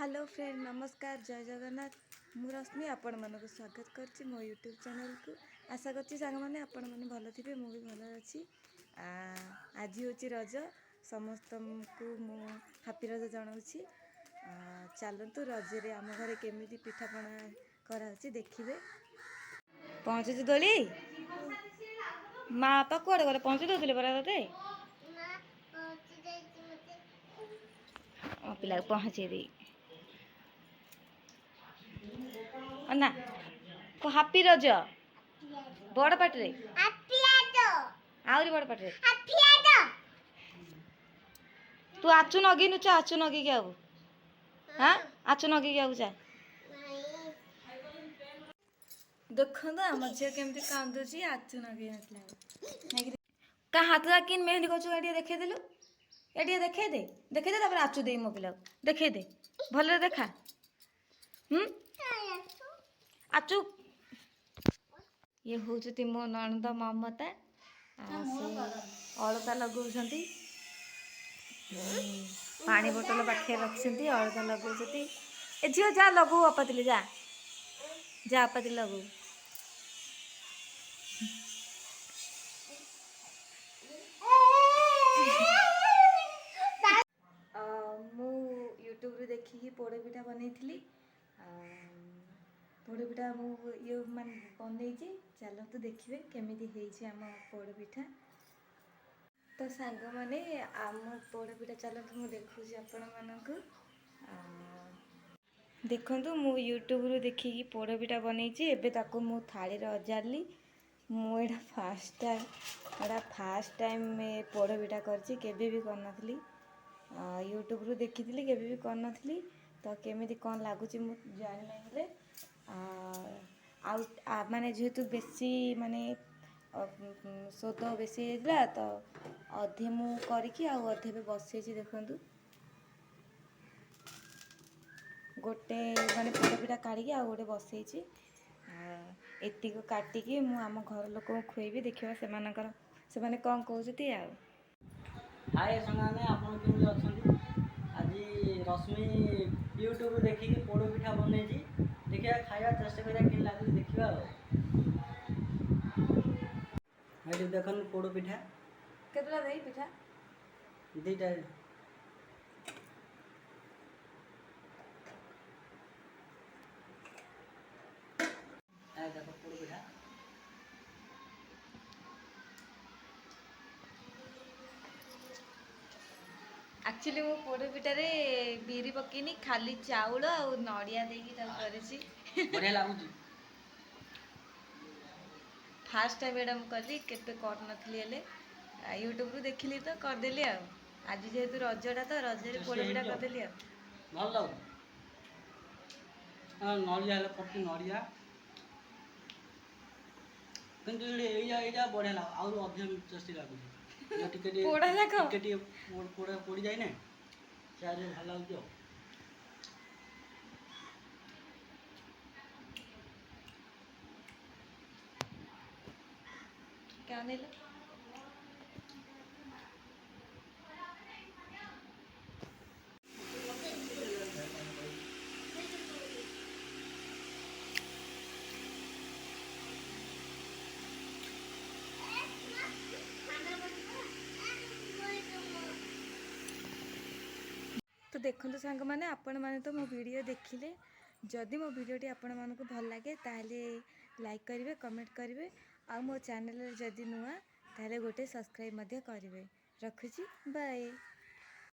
Hello friend नमस्कार जय जगन्नाथ मु रश्मि आपण मानक स्वागत करछि मो यूट्यूब चैनल को। आशा करछि सांग माने आपण माने भलो थिबे मु भी भलो अछि। आज होछि रज समस्त को मु हैप्पी रज जणाउछि। चलतु रज रे आम घरे केमिति पिठापଣା कराउछि देखिबे। पहुँचि दोली माँ तो कुआडे गले पहुँची दोले परा तते पिला पहुँचे दे ना को हैप्पी रज बड़ पाटरे आहरी बड़ पाटरे तू आचु नगी नुचा आचु नगी के आबू हाँ आचु नगी के आबू जा देखो तो आम झील केमती कांदुची आचु नगी नथला का हाथ किन मेहंदी करछु एडिया देखे देलु एडिया देखे दे तापर आचु दे मो पिला देखे दे भले देखा आचु ये हूँ मो नणंद ममता अलता लगौंट पानी बोतल पाखे रखिंट अलता लगौंट ए झील जा लगू अपातिले जा जा अपातिले लगू मु यूट्यूब रे देखिकी पोड़ पिठा बनई पोड़ पिठा मु ये मान बनई चलतु देखिए केमिति आम पोड़ पिठा। तो सांग माने आम पोड़ पिठा चलतु मु देखुची आपण मानकु देखंतु मु यूट्यूब रू देखिकी पोड़ पिठा बनई एबे ताको मु थाली रे अजारली मु एटा फास्ट टाइम पोड़ पिठा करछि केबे भी करनथली यूट्यूब रू देखिथिली केबे भी करनथली तो केमिति कोन लागुची मु जानि नै हेले माने जेहेतु बेसी माने सोद बेसी हेला तो अधे मु करिकी अधे भी बसैछि देखंतु गोटे माने पोड़पिठा काढ़ी आ गोटे बसैछि एति को काटिकी मु आम घर लोक खुएबी देखिबा से कौन कहते आ हाय संगाने आपण केमि अछंती आज रश्मि यूट्यूब देखिकी पोड़ पिठा बनैछि देखिया खाया चेष्टा करिया कि लागु देखिबा एठी देखन पोड़ पिठा केतला देई पिठा दीटा आ देखो पोड़ पिठा एक्चुअली मो पोड़ पिठारे बीरी पकेनी खाली चाउल और नड़िया देकी करेछि बढ़िया लागुची फास्ट टाइम एडा कली केते कर नथली हेले यूट्यूब रू देखिली तो कर देली आज जेहेतु रजडा तो रजरे पोड़ पिठा कर देली भल लागु नड़िया हेले पट्टी नड़िया किंतु एइजा बढ़िया लाग आउर अधिक टेस्टी लागुची पोड़ा जाको पोड़ी जाए ना चार भल लगे क्या नेल तो देखो सांग मैंने आपण मैंने तो मो वीडियो देखिले जदि मो वीडियोटी आपण मानक भल लगे ताहले लाइक करेंगे कमेंट करेंगे आ मो चैनल जदि नुआ ताहले गोटे सब्सक्राइब करेंगे रखुची बाय।